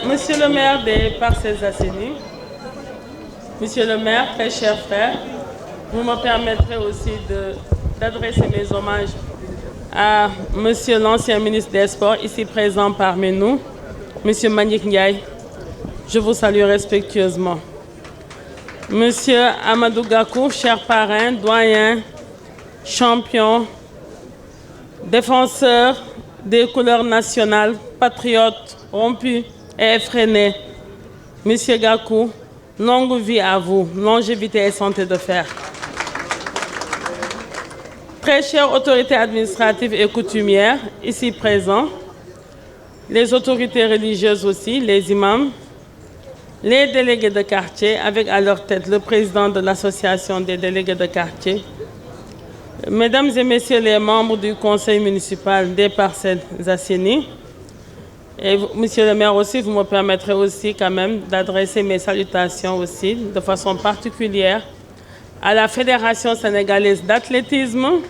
Monsieur le maire des Parcelles Assainies, Monsieur le maire, très chers frères, vous me permettrez aussi d'adresser mes hommages à Monsieur l'ancien ministre des Sports, ici présent parmi nous, Monsieur Mbagnick Ndiaye. Je vous salue respectueusement. Monsieur Amadou Gakou, cher parrain, doyen, champion, défenseur des couleurs nationales, patriote, rompu et effréné. Monsieur Gakou, longue vie à vous, longévité et santé de fer. Très chères autorités administratives et coutumières, ici présents, les autorités religieuses aussi, les imams, les délégués de quartier, avec à leur tête le président de l'association des délégués de quartier, mesdames et messieurs les membres du conseil municipal des Parcelles Assainies, et monsieur le maire aussi, vous me permettrez aussi quand même d'adresser mes salutations aussi de façon particulière à la Fédération sénégalaise d'athlétisme,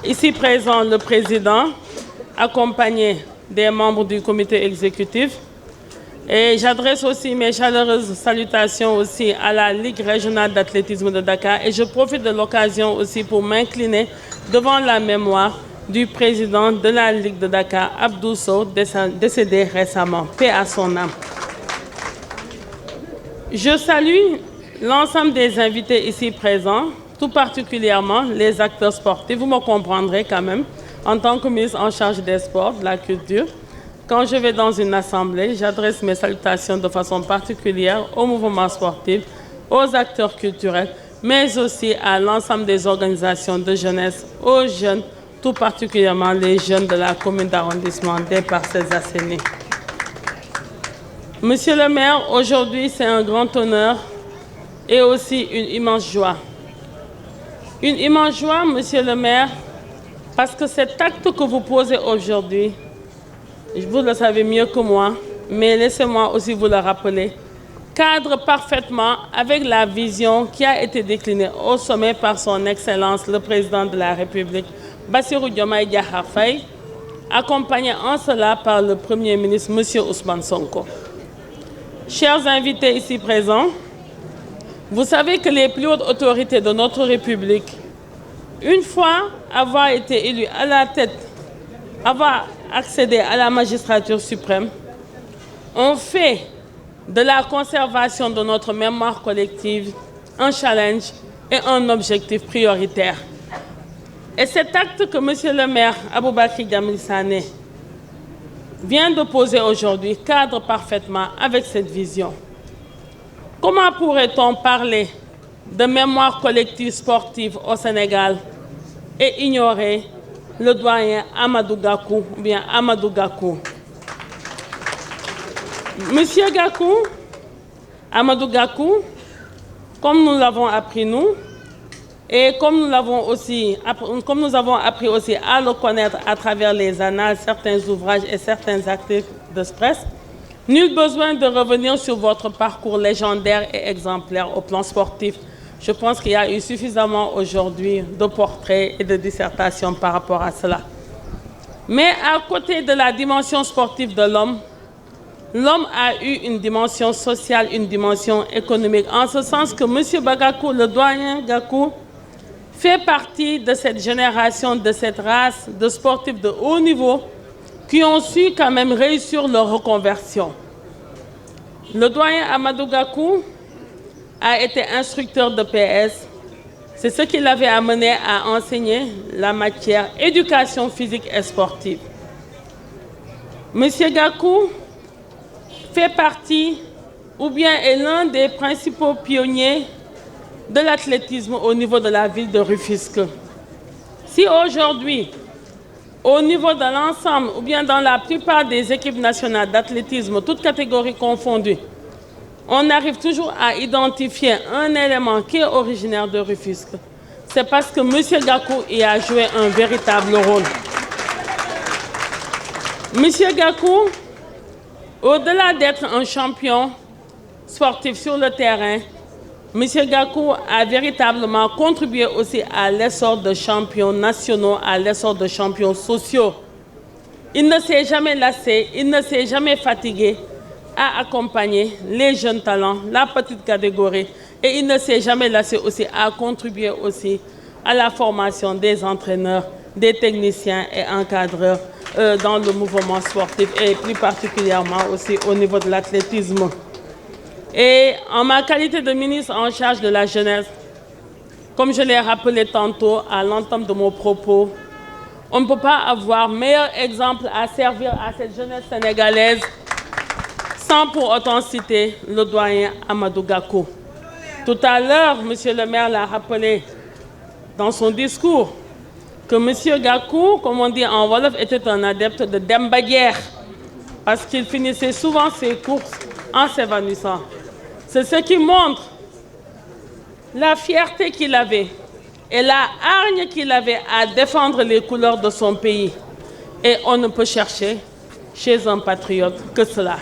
ici présent le président, accompagné des membres du comité exécutif. Et j'adresse aussi mes chaleureuses salutations aussi à la Ligue régionale d'athlétisme de Dakar. Et je profite de l'occasion aussi pour m'incliner devant la mémoire du président de la Ligue de Dakar, Abdou Sow, décédé récemment. Paix à son âme. Je salue l'ensemble des invités ici présents, tout particulièrement les acteurs sportifs. Vous me comprendrez quand même, en tant que ministre en charge des sports, de la culture. Quand je vais dans une assemblée, j'adresse mes salutations de façon particulière au mouvement sportif, aux acteurs culturels, mais aussi à l'ensemble des organisations de jeunesse, aux jeunes, tout particulièrement les jeunes de la commune d'arrondissement des Parcelles Assainies. Monsieur le maire, aujourd'hui c'est un grand honneur et aussi une immense joie. Une immense joie, monsieur le maire, parce que cet acte que vous posez aujourd'hui, vous le savez mieux que moi, mais laissez-moi aussi vous le rappeler, cadre parfaitement avec la vision qui a été déclinée au sommet par son Excellence, le Président de la République, Bassirou Diomaye Diakhar Faye, accompagné en cela par le Premier ministre, M. Ousmane Sonko. Chers invités ici présents, vous savez que les plus hautes autorités de notre République, une fois avoir été élus à la tête, avoir accédé à la magistrature suprême, ont fait de la conservation de notre mémoire collective un challenge et un objectif prioritaire. Et cet acte que M. le maire Aboubakry Jamil Sané vient de poser aujourd'hui cadre parfaitement avec cette vision. Comment pourrait-on parler de mémoire collective sportive au Sénégal et ignorer le doyen Amadou Gakou, ou bien Amadou Gakou? Monsieur Gakou, Amadou Gakou, comme nous l'avons appris nous, et comme nous avons appris aussi à le connaître à travers les annales, certains ouvrages et certains articles de presse, nul besoin de revenir sur votre parcours légendaire et exemplaire au plan sportif. Je pense qu'il y a eu suffisamment aujourd'hui de portraits et de dissertations par rapport à cela. Mais à côté de la dimension sportive de l'homme, l'homme a eu une dimension sociale, une dimension économique, en ce sens que M. Bagakou, le doyen Gakou, fait partie de cette génération, de cette race de sportifs de haut niveau qui ont su quand même réussir leur reconversion. Le doyen Amadou Gakou a été instructeur de PS. C'est ce qui l'avait amené à enseigner la matière éducation physique et sportive. Monsieur Gakou fait partie, ou bien est l'un des principaux pionniers de l'athlétisme au niveau de la ville de Rufisque. Si aujourd'hui, au niveau de l'ensemble, ou bien dans la plupart des équipes nationales d'athlétisme, toutes catégories confondues, on arrive toujours à identifier un élément qui est originaire de Rufisque, c'est parce que M. Gakou y a joué un véritable rôle. M. Gakou, au-delà d'être un champion sportif sur le terrain, M. Gakou a véritablement contribué aussi à l'essor de champions nationaux, à l'essor de champions sociaux. Il ne s'est jamais lassé, il ne s'est jamais fatigué à accompagner les jeunes talents, la petite catégorie, et il ne s'est jamais lassé aussi à contribuer aussi à la formation des entraîneurs, des techniciens et encadreurs dans le mouvement sportif et plus particulièrement aussi au niveau de l'athlétisme. Et en ma qualité de ministre en charge de la jeunesse, comme je l'ai rappelé tantôt à l'entame de mon propos, on ne peut pas avoir meilleur exemple à servir à cette jeunesse sénégalaise sans pour autant citer le doyen Amadou Gakou. Tout à l'heure, monsieur le maire l'a rappelé dans son discours que monsieur Gakou, comme on dit en Wolof, était un adepte de Demba Guerre parce qu'il finissait souvent ses courses en s'évanouissant. C'est ce qui montre la fierté qu'il avait et la hargne qu'il avait à défendre les couleurs de son pays. Et on ne peut chercher chez un patriote que cela.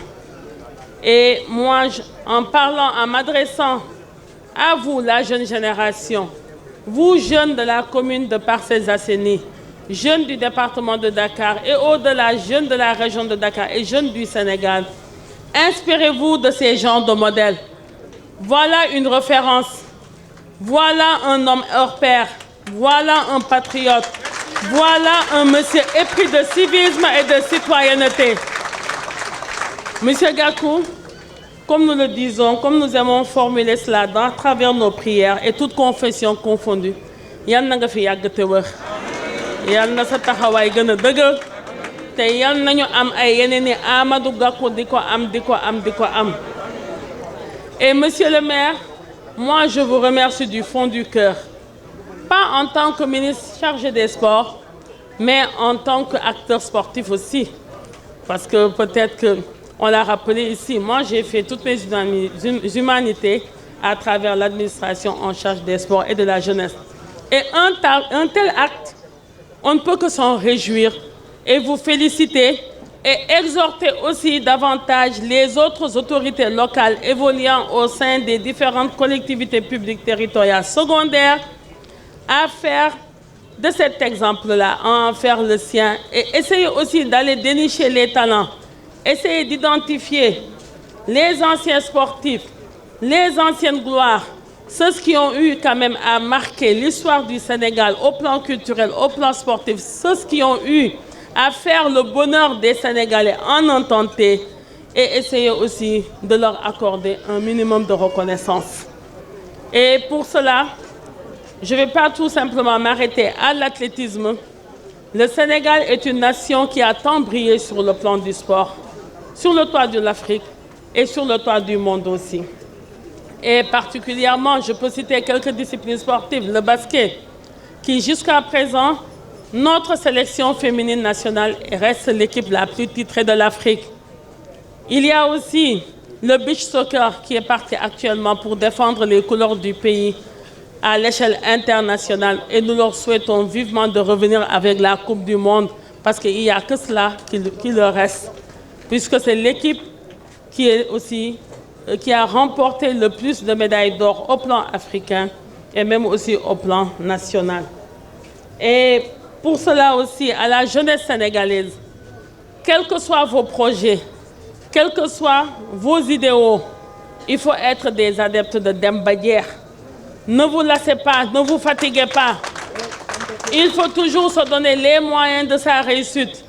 Et moi, en parlant, en m'adressant à vous, la jeune génération, vous jeunes de la commune de Parcelles Assainies, jeunes du département de Dakar et au-delà, jeunes de la région de Dakar et jeunes du Sénégal, inspirez-vous de ces genres de modèles. Voilà une référence. Voilà un homme hors pair. Voilà un patriote. Voilà un monsieur épris de civisme et de citoyenneté. Monsieur Gakou, comme nous le disons, comme nous aimons formuler cela à travers nos prières et toutes confessions confondues, yal na nga fi yàgg te wër yal na sa taxawaay gën a dëgër te yal nañu am ay yeneen i Amadou Gakou di ko am. Et monsieur le maire, moi je vous remercie du fond du cœur, pas en tant que ministre chargé des sports, mais en tant qu'acteur sportif aussi, parce que peut-être que on l'a rappelé ici, moi j'ai fait toutes mes humanités à travers l'administration en charge des sports et de la jeunesse. Et un tel acte, on ne peut que s'en réjouir et vous féliciter et exhorter aussi davantage les autres autorités locales évoluant au sein des différentes collectivités publiques territoriales secondaires à faire de cet exemple-là, à en faire le sien et essayer aussi d'aller dénicher les talents. Essayez d'identifier les anciens sportifs, les anciennes gloires, ceux qui ont eu quand même à marquer l'histoire du Sénégal au plan culturel, au plan sportif, ceux qui ont eu à faire le bonheur des Sénégalais en intenté et essayer aussi de leur accorder un minimum de reconnaissance. Et pour cela, je ne vais pas tout simplement m'arrêter à l'athlétisme. Le Sénégal est une nation qui a tant brillé sur le plan du sport, sur le toit de l'Afrique et sur le toit du monde aussi. Et particulièrement, je peux citer quelques disciplines sportives. Le basket, qui jusqu'à présent, notre sélection féminine nationale reste l'équipe la plus titrée de l'Afrique. Il y a aussi le beach soccer qui est parti actuellement pour défendre les couleurs du pays à l'échelle internationale. Et nous leur souhaitons vivement de revenir avec la Coupe du Monde parce qu'il n'y a que cela qui leur reste. Puisque c'est l'équipe qui a remporté le plus de médailles d'or au plan africain et même aussi au plan national. Et pour cela aussi, à la jeunesse sénégalaise, quels que soient vos projets, quels que soient vos idéaux, il faut être des adeptes de Demba Guerre. Ne vous lassez pas, ne vous fatiguez pas. Il faut toujours se donner les moyens de sa réussite.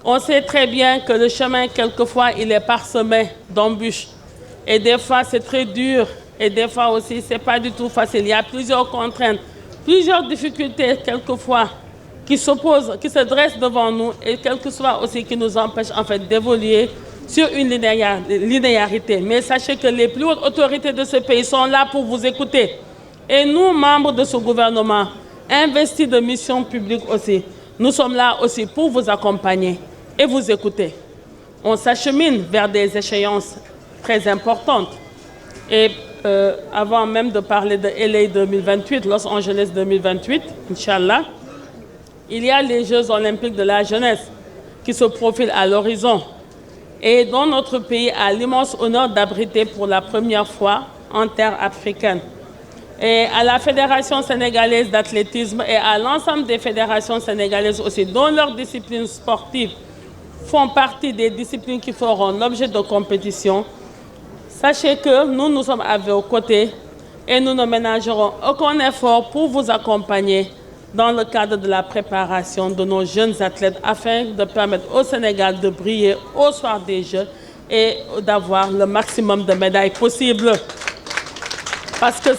On sait très bien que le chemin, quelquefois, il est parsemé d'embûches. Et des fois, c'est très dur. Et des fois aussi, ce n'est pas du tout facile. Il y a plusieurs contraintes, plusieurs difficultés, quelquefois, qui s'opposent, qui se dressent devant nous et quelquefois aussi qui nous empêchent en fait d'évoluer sur une linéarité. Mais sachez que les plus hautes autorités de ce pays sont là pour vous écouter. Et nous, membres de ce gouvernement, investis de missions publiques aussi, nous sommes là aussi pour vous accompagner et vous écouter. On s'achemine vers des échéances très importantes. Et avant même de parler de LA 2028, Los Angeles 2028, Inch'Allah, il y a les Jeux olympiques de la jeunesse qui se profilent à l'horizon et dont notre pays a l'immense honneur d'abriter pour la première fois en terre africaine. Et à la Fédération sénégalaise d'athlétisme et à l'ensemble des fédérations sénégalaises aussi, dont leurs disciplines sportives font partie des disciplines qui feront l'objet de compétition, sachez que nous sommes à vos côtés et nous ne ménagerons aucun effort pour vous accompagner dans le cadre de la préparation de nos jeunes athlètes afin de permettre au Sénégal de briller au soir des Jeux et d'avoir le maximum de médailles possible. Parce que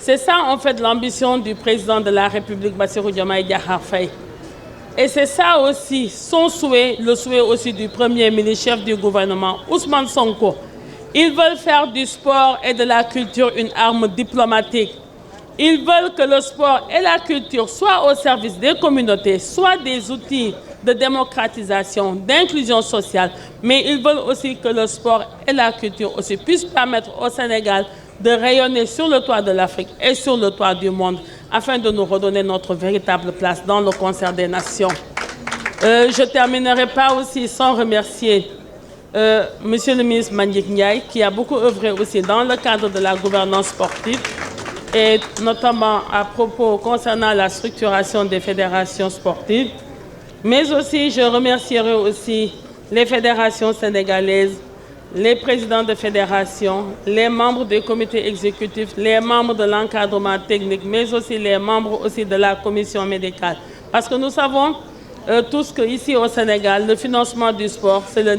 c'est ça en fait l'ambition du président de la République, Bassirou Diomaye Diakhar Faye. Et c'est ça aussi son souhait, le souhait aussi du Premier ministre, chef du gouvernement, Ousmane Sonko. Ils veulent faire du sport et de la culture une arme diplomatique. Ils veulent que le sport et la culture soient au service des communautés, soient des outils de démocratisation, d'inclusion sociale, mais ils veulent aussi que le sport et la culture aussi puissent permettre au Sénégal de rayonner sur le toit de l'Afrique et sur le toit du monde, afin de nous redonner notre véritable place dans le concert des nations. Je ne terminerai pas aussi sans remercier Monsieur le ministre Mbagnick Ndiaye, qui a beaucoup œuvré aussi dans le cadre de la gouvernance sportive, et notamment à propos concernant la structuration des fédérations sportives. Mais aussi, je remercierai aussi les fédérations sénégalaises, les présidents de fédérations, les membres des comités exécutifs, les membres de l'encadrement technique, mais aussi les membres aussi de la commission médicale. Parce que nous savons tous qu'ici au Sénégal, le financement du sport, c'est le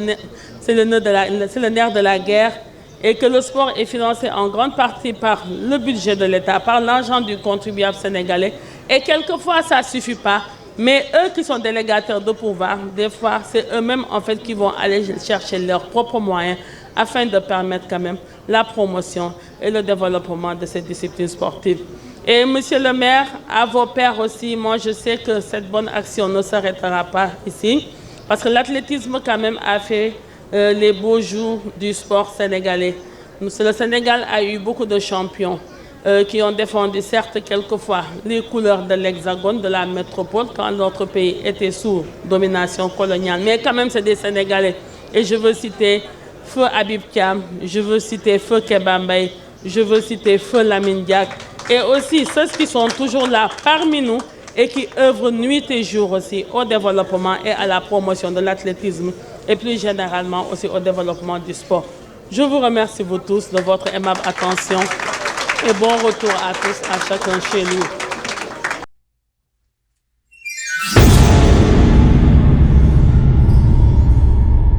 nerf de la guerre, et que le sport est financé en grande partie par le budget de l'État, par l'argent du contribuable sénégalais. Et quelquefois, ça ne suffit pas. Mais eux qui sont délégataires de pouvoir, des fois, c'est eux-mêmes en fait qui vont aller chercher leurs propres moyens afin de permettre quand même la promotion et le développement de ces disciplines sportives. Et monsieur le maire, à vos pairs aussi, moi je sais que cette bonne action ne s'arrêtera pas ici, parce que l'athlétisme quand même a fait les beaux jours du sport sénégalais. Le Sénégal a eu beaucoup de champions qui ont défendu certes quelquefois les couleurs de l'Hexagone, de la métropole, quand notre pays était sous domination coloniale. Mais quand même, c'est des Sénégalais. Et je veux citer Feu Habib Thiam, je veux citer Feu Kéba Mbaye, je veux citer Feu Lamine Diack, et aussi ceux qui sont toujours là parmi nous et qui œuvrent nuit et jour aussi au développement et à la promotion de l'athlétisme et plus généralement aussi au développement du sport. Je vous remercie vous tous de votre aimable attention et bon retour à tous, à chacun chez lui.